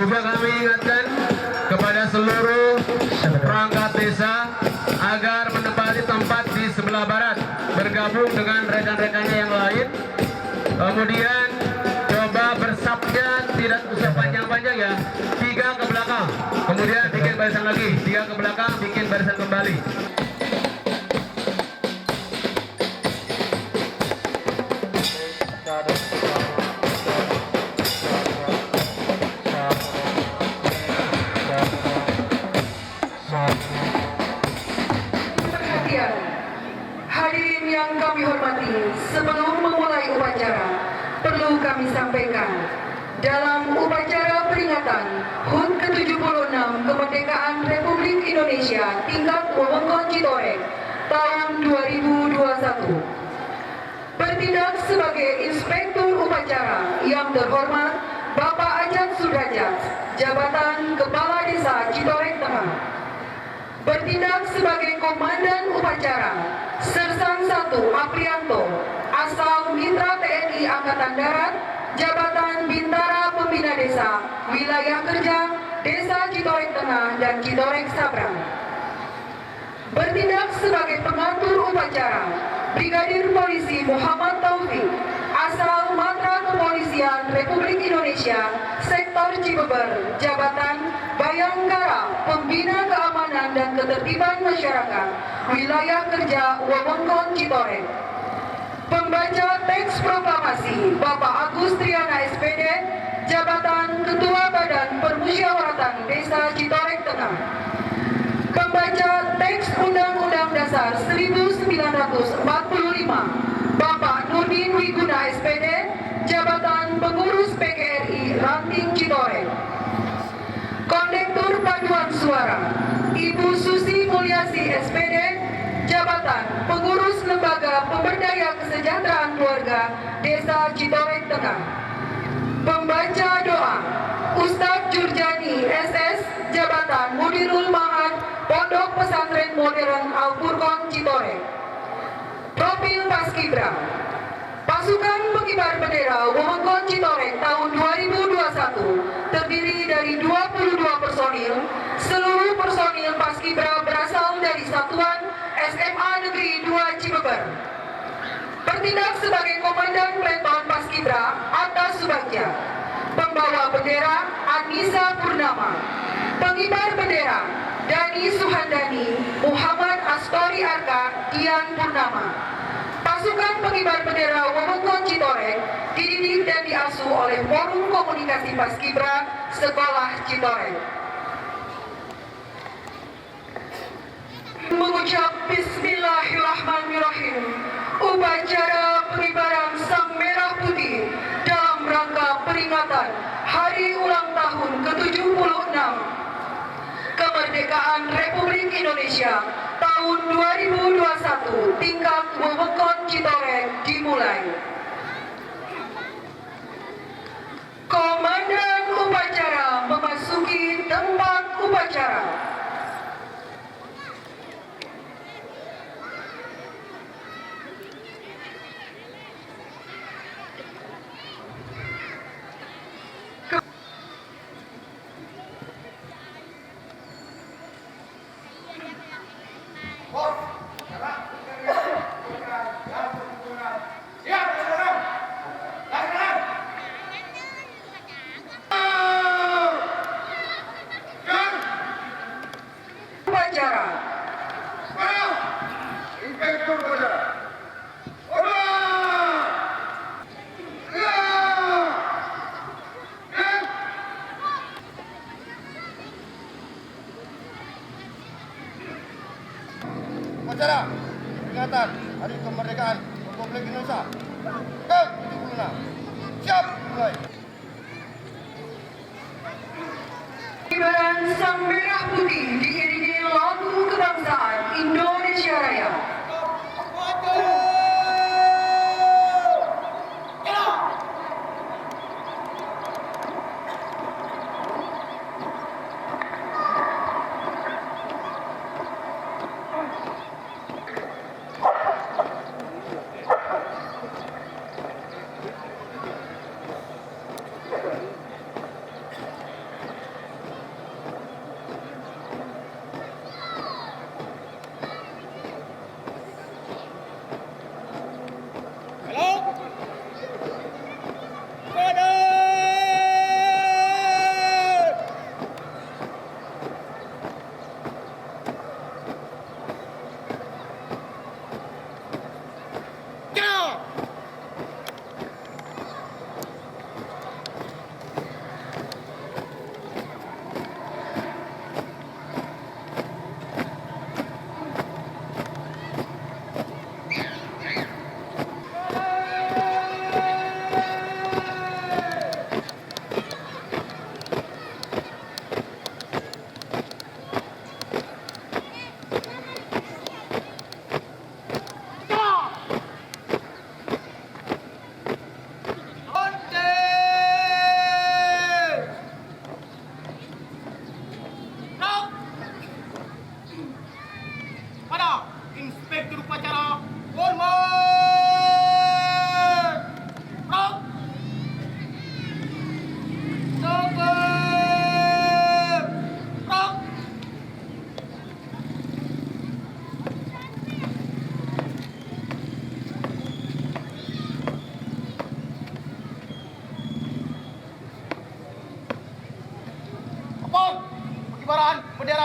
Juga kami ingatkan kepada seluruh perangkat desa agar menempati tempat di sebelah barat, bergabung dengan rekan-rekannya yang lain. Kemudian coba bersabda, tidak usah panjang-panjang ya, 3 ke belakang, kemudian bikin barisan lagi, 3 ke belakang, bikin barisan kembali. Hadirin yang kami hormati, sebelum memulai upacara, perlu kami sampaikan, dalam upacara peringatan HUT ke-76 Kemerdekaan Republik Indonesia tingkat wewengkon Citorek tahun 2021, bertindak sebagai Inspektur Upacara yang terhormat Bapak Ajat Sudrajat, Jabatan Kepala Desa Citorek Tengah. Bertindak sebagai Komandan Upacara Sersang 1 Aprianto, asal Mitra TNI Angkatan Darat, Jabatan Bintara Pembina Desa, Wilayah Kerja, Desa Citorek Tengah dan Citorek Sabrang. Bertindak sebagai pengatur upacara Brigadir Polisi Muhammad Taufik, asal Matra Kepolisian Republik Indonesia, Sektor Cibeber, Jabatan Bayangkara, Pembina Keamanan dan Ketertiban Masyarakat, Wilayah Kerja Wewengkon Citorek. Pembaca teks proklamasi Bapak Agus Triana SPD, Jabatan Ketua Badan Permusyawaratan Desa Citorek Tengah. Pembaca teks Undang-Undang Dasar 1945 Bapak Nurdin Wiguna SPD, Jabatan Pengurus PGRI Ranting Citorek. Kondektur Paduan Suara Ibu Susi Mulyasi SPD, Jabatan Pengurus Lembaga Pemberdaya Kesejahteraan Keluarga Desa Citorek Tengah. Pembaca doa Ustadz Jurjani SS, Jabatan Mudirul Ma'had Pondok Pesantren Modern Al-Furqon Citorek. Profil Paskibra Pasukan Pengibar Bendera Wewengkon Citorek tahun 2021 terdiri dari 22 personil. Seluruh personil Paskibra berasal dari Satuan SMA Negeri 2 Cibeber. Bertindak sebagai Komandan Peleton Paskibra Atas Subagja. Pembawa bendera Anissa Purnama. Pengibar bendera Dani Suhandani, Muhammad Astori Arka, Dian Purnama. Pasukan pengibar bendera Wewengkon Citorek dididik dan diasuh oleh Forum Komunikasi Paskibra Sekolah Citorek. Mengucap Bismillahirrahmanirrahim, upacara pengibaran Sang Merah Putih dalam rangka peringatan Hari Ulang Tahun ke-76 Kemerdekaan Republik Indonesia tahun 2021 tingkat Wewengkon Citorek dimulai. Komandan upacara memasuki tempat upacara. Upacara peringatan Hari Kemerdekaan Republik Indonesia ke-76. Siap, mulai. Pengibaran Sang Merah Putih diiringi lagu kebangsaan Indonesia Raya.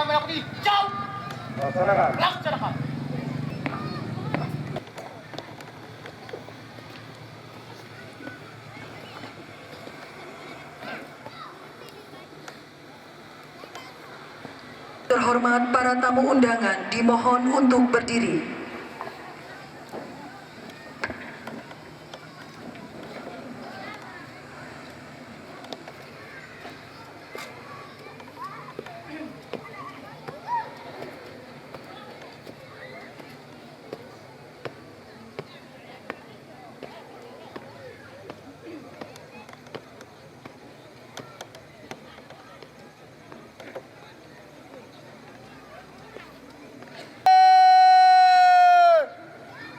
Bendera merah putih, jauh. Laksanakan. Laksanakan. Terhormat para tamu undangan dimohon untuk berdiri.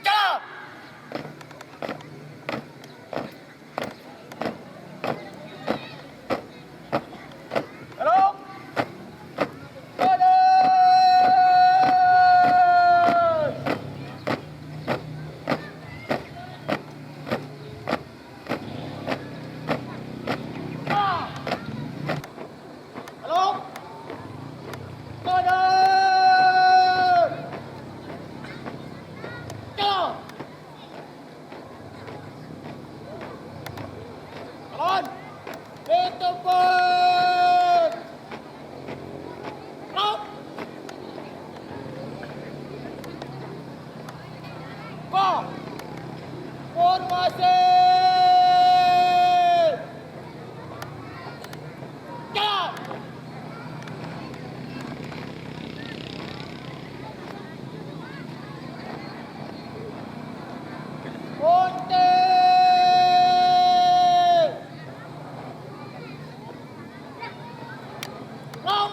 Jalan. Halo. Kanan. Ah. Halo. Kanan. Jalan. Jalan. Di tempat. Stop. Kau. Formasi. Jalan. Konten. Stop.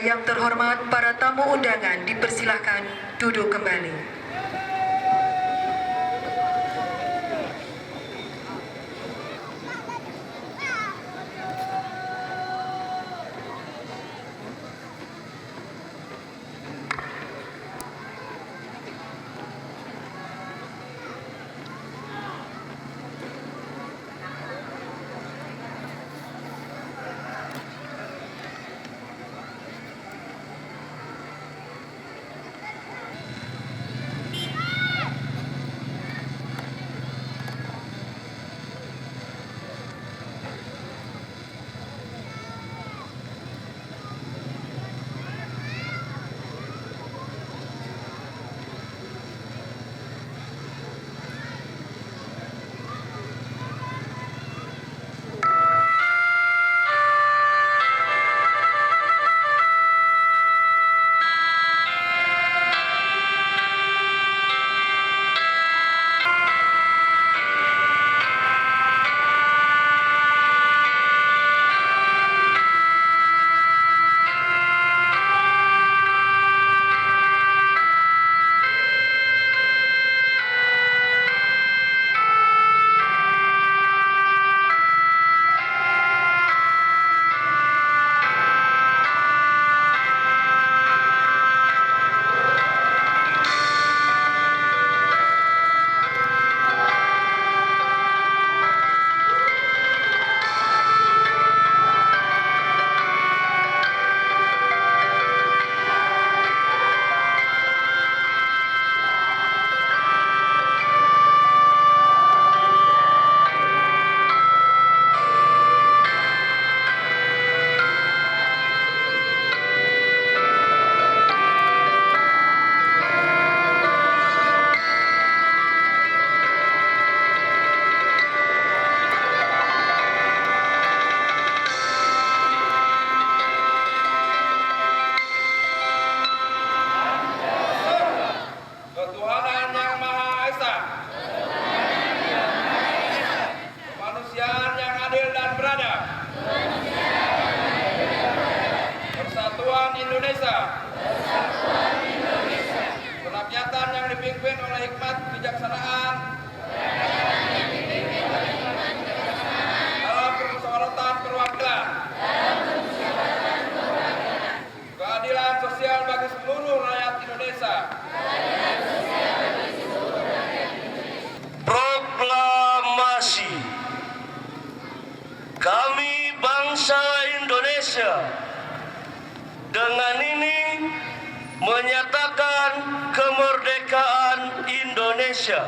yang terhormat, para tamu undangan dipersilahkan duduk kembali. Indonesia. Kerakyatan yang dipimpin oleh hikmat kebijaksanaan dalam permusyawaratan perwakilan. Keadilan sosial bagi seluruh rakyat Indonesia. Proklamasi kami bangsa Indonesia dengan ini menyatakan kemerdekaan Indonesia.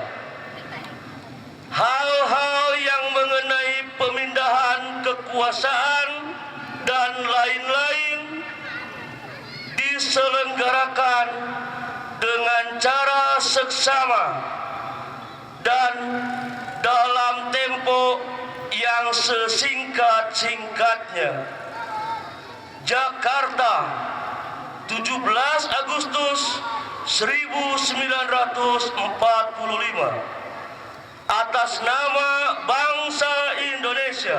Hal-hal yang mengenai pemindahan kekuasaan dan lain-lain diselenggarakan dengan cara seksama dan dalam tempo yang sesingkat-singkatnya. Jakarta, 17 Agustus 1945. Atas nama bangsa Indonesia,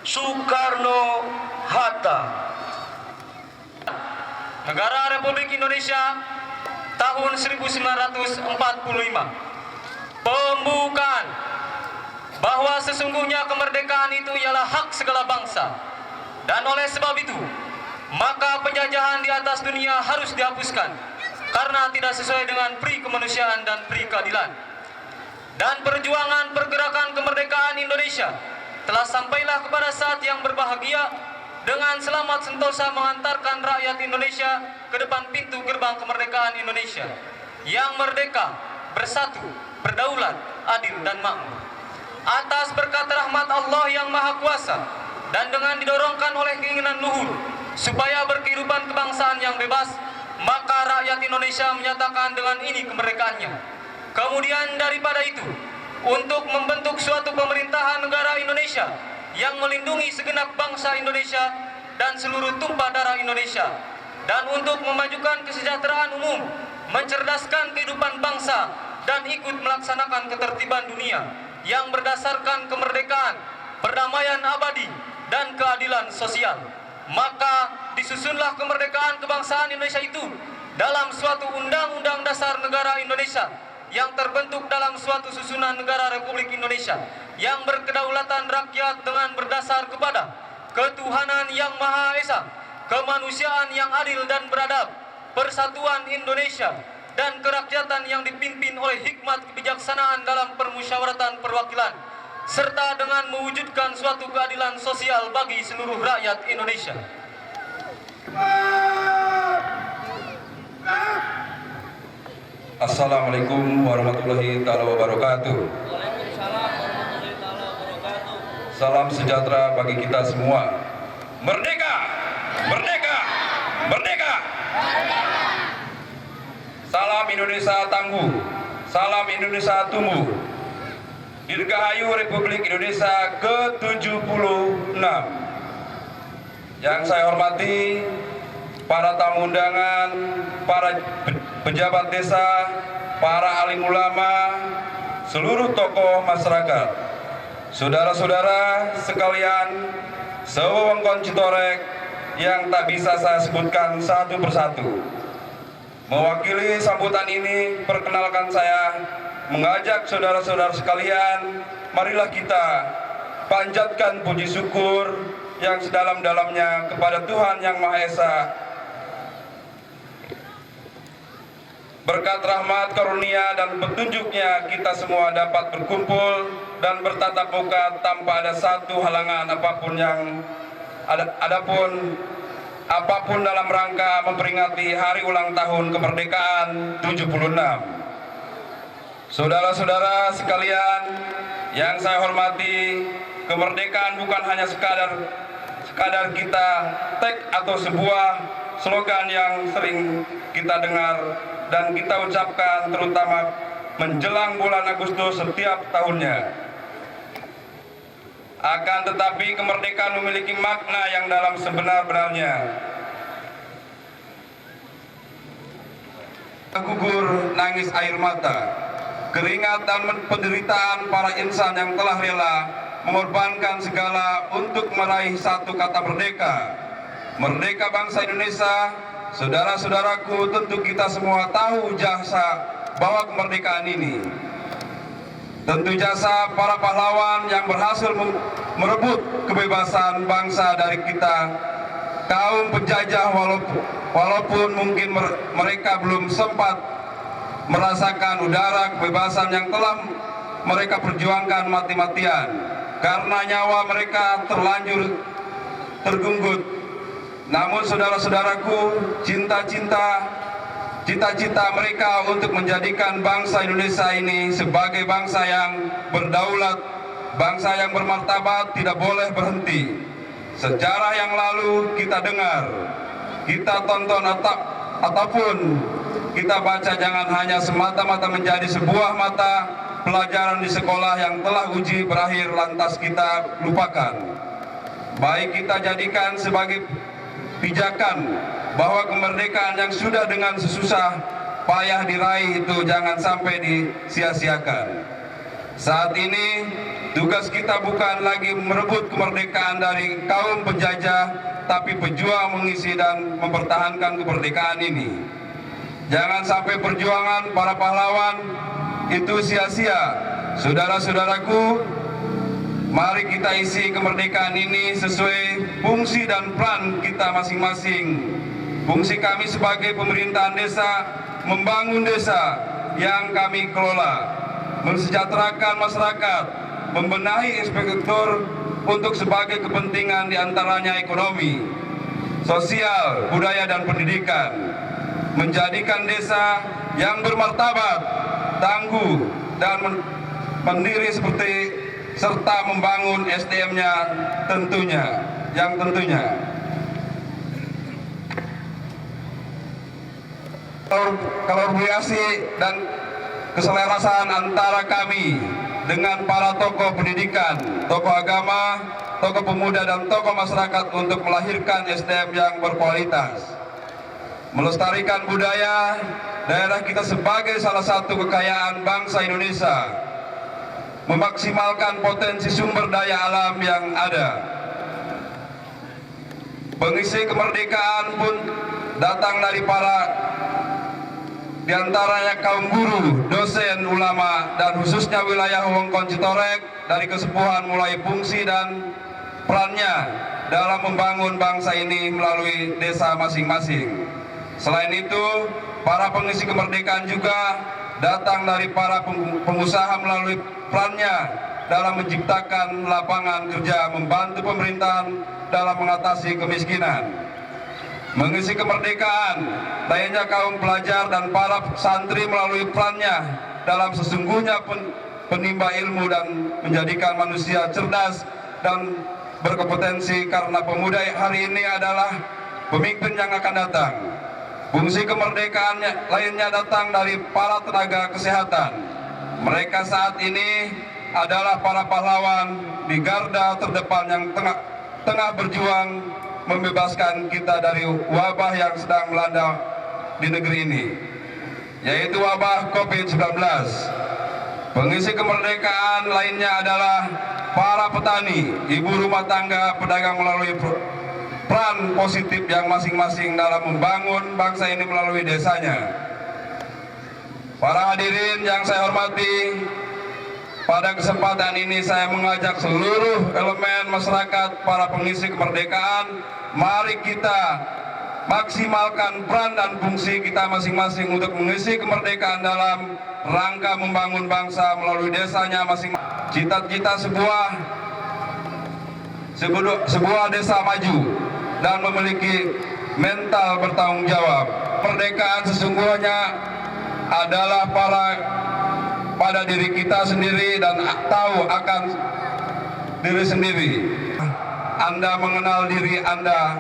Soekarno-Hatta. Negara Republik Indonesia tahun 1945. Pembukaan bahwa sesungguhnya kemerdekaan itu ialah hak segala bangsa. Dan oleh sebab itu, maka penjajahan di atas dunia harus dihapuskan karena tidak sesuai dengan pri kemanusiaan dan pri keadilan. Dan perjuangan pergerakan kemerdekaan Indonesia telah sampailah kepada saat yang berbahagia dengan selamat sentosa mengantarkan rakyat Indonesia ke depan pintu gerbang kemerdekaan Indonesia yang merdeka, bersatu, berdaulat, adil dan makmur. Atas berkat rahmat Allah yang Maha Kuasa dan dengan didorongkan oleh keinginan luhur supaya berkehidupan kebangsaan yang bebas, maka rakyat Indonesia menyatakan dengan ini kemerdekaannya. Kemudian daripada itu, untuk membentuk suatu pemerintahan negara Indonesia yang melindungi segenap bangsa Indonesia dan seluruh tumpah darah Indonesia, dan untuk memajukan kesejahteraan umum, mencerdaskan kehidupan bangsa, dan ikut melaksanakan ketertiban dunia yang berdasarkan kemerdekaan, perdamaian abadi, dan keadilan sosial. maka disusunlah kemerdekaan kebangsaan Indonesia itu dalam suatu undang-undang dasar negara Indonesia yang terbentuk dalam suatu susunan negara Republik Indonesia yang berkedaulatan rakyat dengan berdasar kepada ketuhanan yang Maha Esa, kemanusiaan yang adil dan beradab, persatuan Indonesia, dan kerakyatan yang dipimpin oleh hikmat kebijaksanaan dalam permusyawaratan perwakilan, serta dengan mewujudkan suatu keadilan sosial bagi seluruh rakyat Indonesia. Assalamualaikum warahmatullahi taala wabarakatuh. Salam sejahtera bagi kita semua. Merdeka! Merdeka! Merdeka! Salam Indonesia tangguh. Salam Indonesia tumbuh. Dirgahayu Republik Indonesia ke-76. Yang saya hormati para tamu undangan, para pejabat desa, para alim ulama, seluruh tokoh masyarakat, saudara-saudara sekalian, sewewengkon Citorek yang tak bisa saya sebutkan satu persatu. Mewakili sambutan ini, perkenalkan saya mengajak saudara-saudara sekalian, marilah kita panjatkan puji syukur yang sedalam-dalamnya kepada Tuhan Yang Maha Esa. Berkat rahmat, karunia, dan petunjuknya kita semua dapat berkumpul dan bertatap muka tanpa ada satu halangan apapun apapun dalam rangka memperingati hari ulang tahun kemerdekaan 76. Saudara-saudara sekalian yang saya hormati, kemerdekaan bukan hanya sekadar kita teks atau sebuah slogan yang sering kita dengar dan kita ucapkan terutama menjelang bulan Agustus setiap tahunnya. Akan tetapi kemerdekaan memiliki makna yang dalam sebenar-benarnya. Gugur nangis air mata, keringat dan penderitaan para insan yang telah rela mengorbankan segala untuk meraih satu kata merdeka. Merdeka bangsa Indonesia. Saudara-saudaraku, tentu kita semua tahu jasa bahwa kemerdekaan ini. Tentu jasa para pahlawan yang berhasil merebut kebebasan bangsa dari kita, kaum penjajah, walaupun mungkin mereka belum sempat merasakan udara kebebasan yang telah mereka perjuangkan mati-matian, karena nyawa mereka terlanjur tergunggut. Namun saudara-saudaraku, cita-cita mereka untuk menjadikan bangsa Indonesia ini sebagai bangsa yang berdaulat, bangsa yang bermartabat tidak boleh berhenti. Sejarah yang lalu kita dengar, kita tonton ataupun kita baca, jangan hanya semata-mata menjadi sebuah mata pelajaran di sekolah yang telah uji berakhir lantas kita lupakan. Baik kita jadikan sebagai pijakan bahwa kemerdekaan yang sudah dengan sesusah payah diraih itu jangan sampai disia-siakan. Saat ini tugas kita bukan lagi merebut kemerdekaan dari kaum penjajah, tapi pejuang mengisi dan mempertahankan kemerdekaan ini. Jangan sampai perjuangan para pahlawan itu sia-sia. Saudara-saudaraku, mari kita isi kemerdekaan ini sesuai fungsi dan peran kita masing-masing. Fungsi kami sebagai pemerintahan desa, membangun desa yang kami kelola, mensejahterakan masyarakat, membenahi inspektur untuk sebagai kepentingan diantaranya ekonomi, sosial, budaya, dan pendidikan. Menjadikan desa yang bermartabat, tangguh, dan mandiri serta membangun SDM-nya tentunya. Kolaborasi dan keselarasan antara kami dengan para tokoh pendidikan, tokoh agama, tokoh pemuda, dan tokoh masyarakat untuk melahirkan SDM yang berkualitas, melestarikan budaya daerah kita sebagai salah satu kekayaan bangsa Indonesia, memaksimalkan potensi sumber daya alam yang ada. Pengisi kemerdekaan pun datang dari para diantaranya kaum guru, dosen, ulama, dan khususnya wilayah Wewengkon Citorek dari kesepuhan mulai fungsi dan perannya dalam membangun bangsa ini melalui desa masing-masing. Selain itu, para pengisi kemerdekaan juga datang dari para pengusaha melalui perannya dalam menciptakan lapangan kerja, membantu pemerintahan dalam mengatasi kemiskinan. Mengisi kemerdekaan, lainnya kaum pelajar dan para santri melalui perannya dalam sesungguhnya penimba ilmu dan menjadikan manusia cerdas dan berkompetensi, karena pemuda hari ini adalah pemimpin yang akan datang. Fungsi kemerdekaan lainnya datang dari para tenaga kesehatan. Mereka saat ini adalah para pahlawan di garda terdepan yang tengah berjuang membebaskan kita dari wabah yang sedang melanda di negeri ini, yaitu wabah COVID-19. Pengisi kemerdekaan lainnya adalah para petani, ibu rumah tangga, pedagang melalui peran positif yang masing-masing dalam membangun bangsa ini melalui desanya. Para hadirin yang saya hormati, pada kesempatan ini saya mengajak seluruh elemen masyarakat, para pengisi kemerdekaan, mari kita maksimalkan peran dan fungsi kita masing-masing untuk mengisi kemerdekaan dalam rangka membangun bangsa melalui desanya masing-masing. Cita-cita sebuah desa maju dan memiliki mental bertanggung jawab. Kemerdekaan sesungguhnya adalah pada diri kita sendiri dan tahu akan diri sendiri. Anda mengenal diri Anda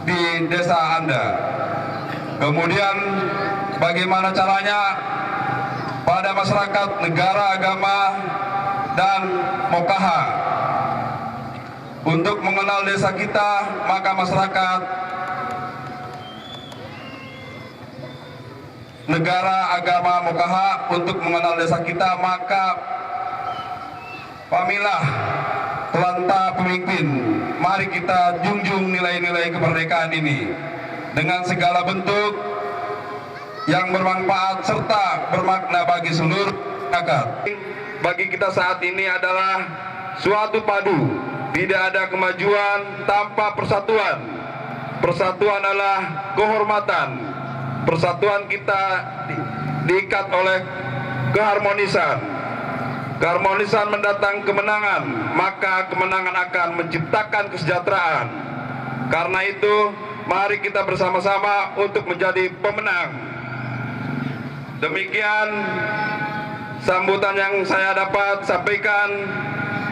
di desa Anda. Kemudian bagaimana caranya pada masyarakat, negara, agama, dan mokaha. Untuk mengenal desa kita, maka masyarakat, negara, agama, mokaha, untuk mengenal desa kita, maka pamilah telanta pemimpin. Mari kita junjung nilai-nilai kemerdekaan ini dengan segala bentuk yang bermanfaat serta bermakna bagi seluruh masyarakat. Bagi kita saat ini adalah suatu padu. Tidak ada kemajuan tanpa persatuan. Persatuan adalah kehormatan. Persatuan kita diikat oleh keharmonisan. Keharmonisan mendatang kemenangan, maka kemenangan akan menciptakan kesejahteraan. Karena itu, mari kita bersama-sama untuk menjadi pemenang. Demikian sambutan yang saya dapat sampaikan.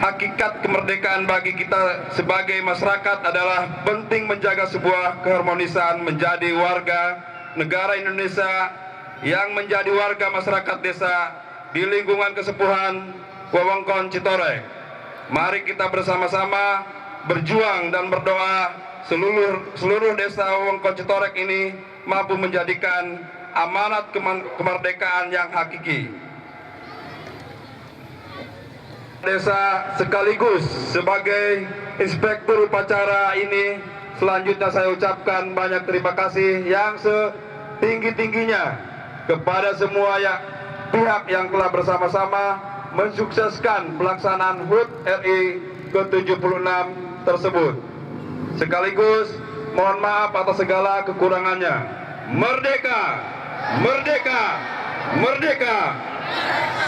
Hakikat kemerdekaan bagi kita sebagai masyarakat adalah penting menjaga sebuah keharmonisan, menjadi warga negara Indonesia yang menjadi warga masyarakat desa di lingkungan kesepuhan Wewengkon Citorek. Mari kita bersama-sama berjuang dan berdoa seluruh desa Wewengkon Citorek ini mampu menjadikan amanat kemerdekaan yang hakiki. Desa sekaligus sebagai inspektur upacara ini, selanjutnya saya ucapkan banyak terima kasih yang setinggi-tingginya kepada semua pihak yang telah bersama-sama mensukseskan pelaksanaan HUT RI ke-76 tersebut. Sekaligus mohon maaf atas segala kekurangannya. Merdeka! Merdeka! Merdeka!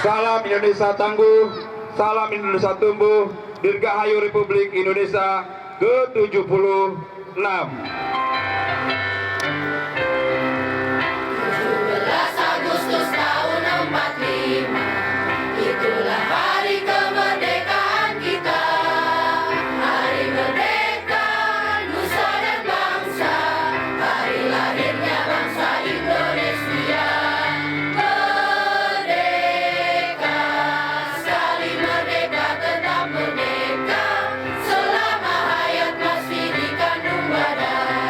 Salam Indonesia tangguh, salam Indonesia tumbuh, Dirgahayu Republik Indonesia ke-76. 17 Agustus tahun 45, itulah hari kemerdekaan kita. Hari merdeka, nusa dan bangsa, hari lahirnya bangsa Indonesia. Merdeka, sekali merdeka tetap merdeka, selama hayat masih dikandung badan.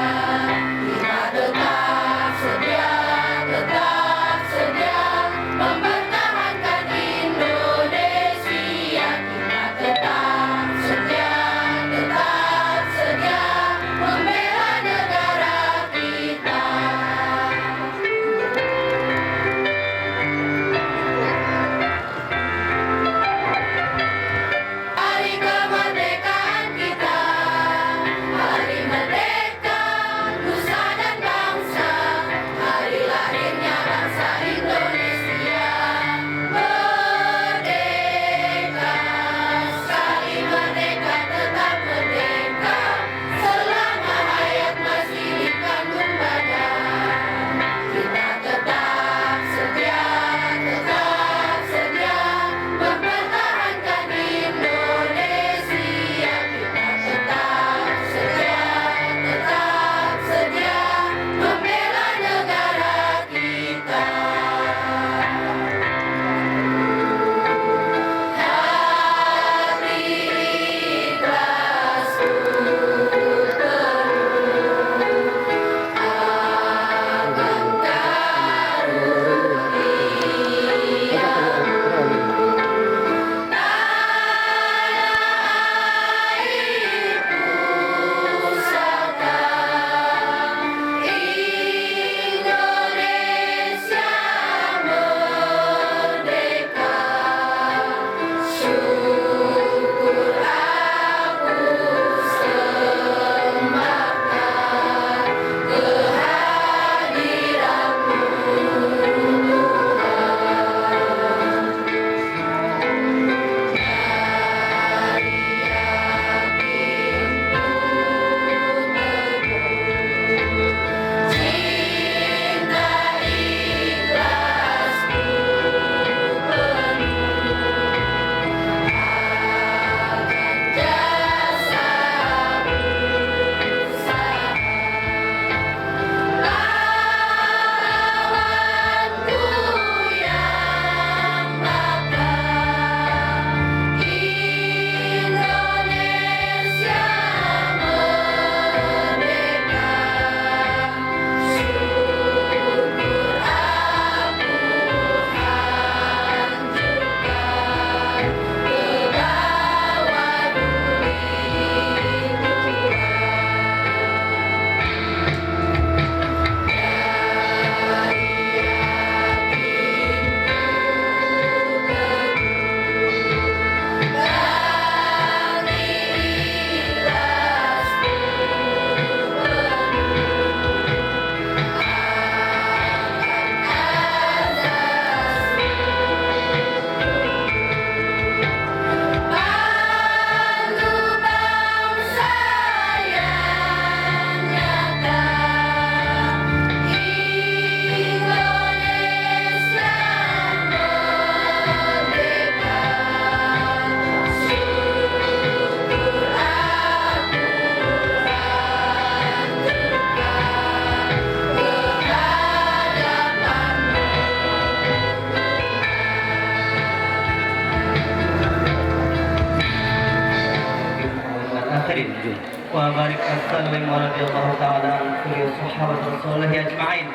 وبارك وسلم ورضي الله تعالى عن كل صحابة رسوله أجمعين.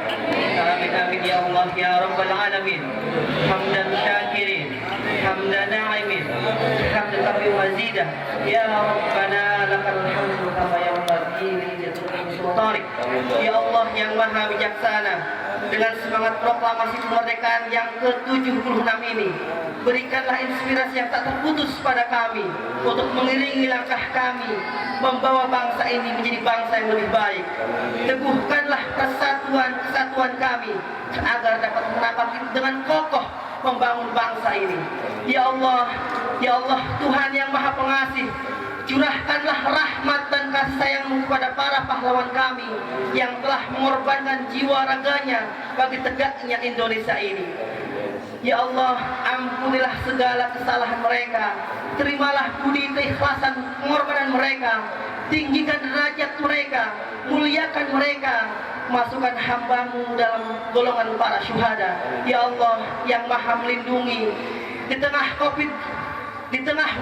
آمين آمين يا الله يا رب العالمين. حمدا شاكرين حمدا ناعمين حمدا كافي مزيدا يا ربنا لك الحمد كما ينبغي لجلال sultanik. Ya Allah yang maha bijaksana, dengan semangat proklamasi kemerdekaan yang ke-76 ini, berikanlah inspirasi yang tak terputus pada kami untuk mengiringi langkah kami membawa bangsa ini menjadi bangsa yang lebih baik. Teguhkanlah kesatuan kami agar dapat menatap dengan kokoh membangun bangsa ini. Ya Allah Tuhan yang maha pengasih, curahkanlah rahmat dan kasih sayang-Mu kepada para pahlawan kami yang telah mengorbankan jiwa raganya bagi tegaknya Indonesia ini. Ya Allah, ampunilah segala kesalahan mereka. Terimalah budi keikhlasan pengorbanan mereka. Tinggikan derajat mereka, muliakan mereka. Masukkan hamba-Mu dalam golongan para syuhada. Ya Allah yang maha melindungi di tengah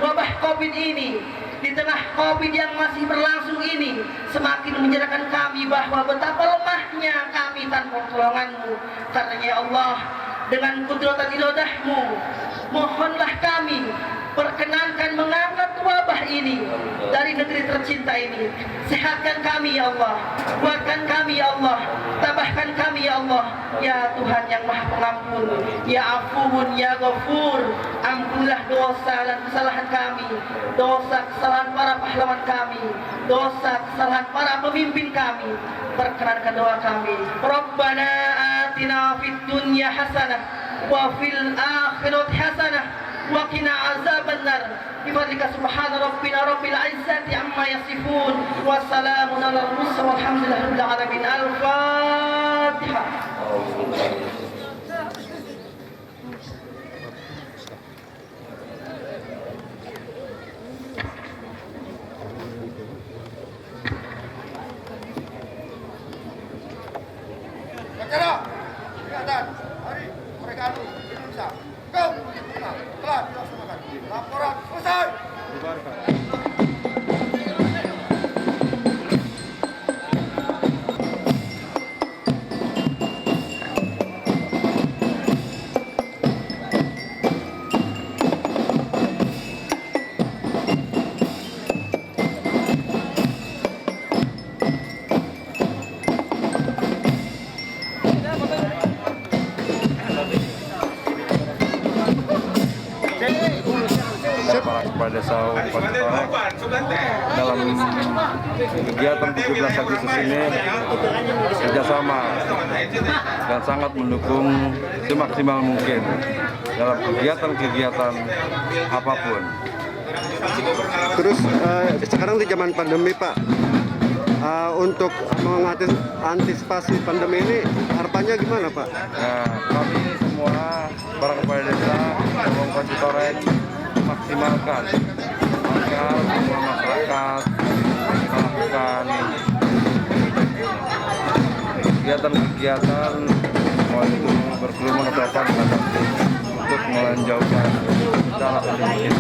wabah Covid ini, di tengah Covid yang masih berlangsung ini, semakin menjelaskan kami bahwa betapa lemahnya kami tanpa pertolongan-Mu. Karena ya Allah, dengan kudratan irodah-Mu, mohonlah kami perkenankan mengangkat wabah ini dari negeri tercinta ini. Sehatkan kami ya Allah, kuatkan kami ya Allah, tambahkan kami ya Allah. Ya Tuhan yang maha pengampun, ya afuun ya ghafur, ampunilah dosa dan kesalahan kami, dosa kesalahan para pahlawan kami, dosa kesalahan para pemimpin kami. Perkenankan doa kami. Rabbana atina fid dunya hasanah wa fil akhirati hasanah wa qina azabannar. Bifadlika subhana rabbina rabbil izzati amma yasifun wa salamun alal mursalin walhamdulillahi rabbil alamin. Al-Fatihah. Negara, Ikatan Hari Kemerdekaan Indonesia ke-75 telah dilaksanakan. Laporan selesai. Para kepala desa dalam kegiatan 17 Agustus ini kerjasama dan sangat mendukung semaksimal mungkin dalam kegiatan-kegiatan apapun. Terus sekarang di zaman pandemi Pak, untuk mengantisipasi pandemi ini harapannya gimana Pak? Nah, kami semua para kepala desa Kolong Pacitoren memaksimalkan agar semua masyarakat melakukan kegiatan-kegiatan mau itu berkerumun atau untuk melanjutkan dalam sekali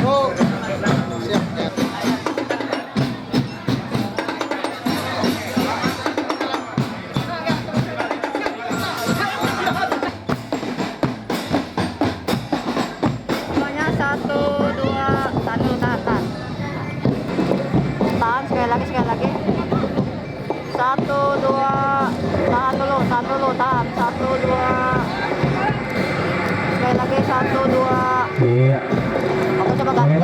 lagi 1, 2 tahan dulu tahan 1, 2 sekali lagi 1, 2 iya. Aku coba ganti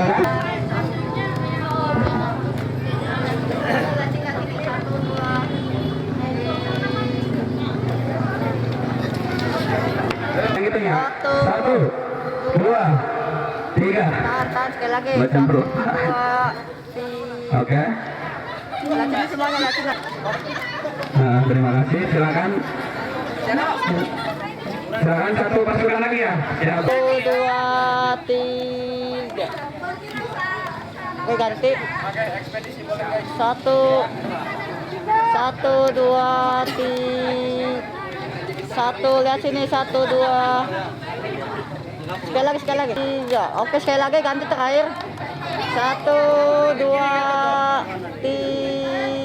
gitu ya. 1, 2, 3 tahan sekali lagi 1, 2 3 oke. Latihan semuanya latihan. Terima kasih, silakan satu pasukan lagi ya. 1, 2 3 ganti 1, 2 3 1, lihat sini 1, 2 sekali lagi 3. Oke, sekali lagi ganti terakhir 1, 2 3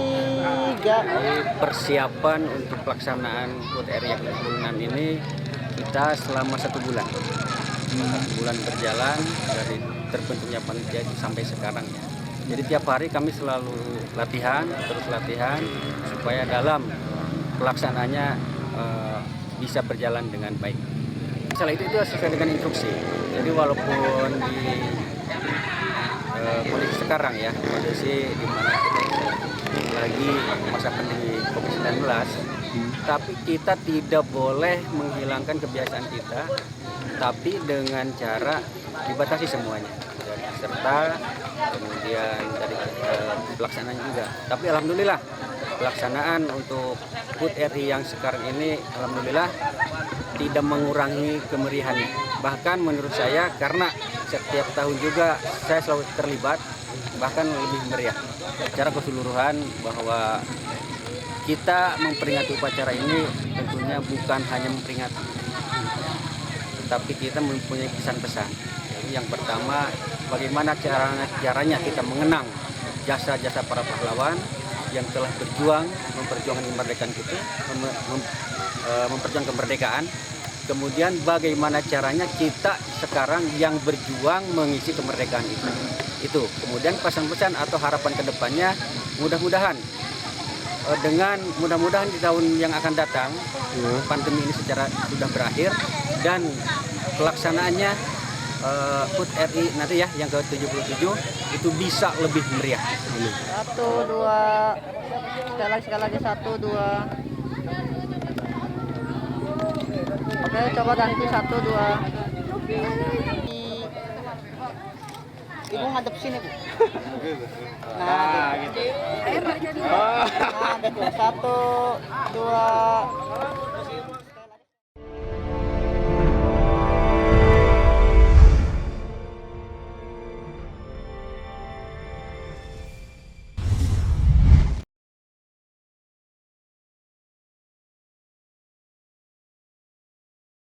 Indonesia. Persiapan untuk pelaksanaan HUT RI yang ke-26 ini kita selama 1 bulan. 1 bulan berjalan dari terbentuknya panitia sampai sekarang ya. Jadi tiap hari kami selalu latihan, terus latihan supaya dalam pelaksanaannya bisa berjalan dengan baik. Masalah itu sesuai dengan instruksi. Jadi walaupun di kondisi sekarang ya, kondisi di mana kita lagi masa pandemi COVID-19, tapi kita tidak boleh menghilangkan kebiasaan kita, tapi dengan cara dibatasi semuanya, dari peserta, kemudian dari pelaksanaan juga. Tapi alhamdulillah pelaksanaan untuk HUT RI yang sekarang ini alhamdulillah tidak mengurangi kemeriahannya. Bahkan menurut saya karena setiap tahun juga saya selalu terlibat, bahkan lebih meriah. Secara keseluruhan bahwa kita memperingati upacara ini tentunya bukan hanya memperingati, tapi kita mempunyai pesan-pesan. Jadi yang pertama, bagaimana caranya kita mengenang jasa-jasa para pahlawan yang telah berjuang memperjuangkan kemerdekaan kita, memperjuangkan kemerdekaan. Kemudian bagaimana caranya kita sekarang yang berjuang mengisi kemerdekaan itu. Kemudian pesan-pesan atau harapan kedepannya mudah-mudahan di tahun yang akan datang pandemi ini secara sudah berakhir dan pelaksanaannya HUT RI nanti ya yang ke-77 itu bisa lebih meriah. 1, 2, sekali lagi 1, 2. Oke, coba ganti 1, 2. Ibu ngadep sini, Bu. Nah, gitu. Nah, gitu. 1, 2.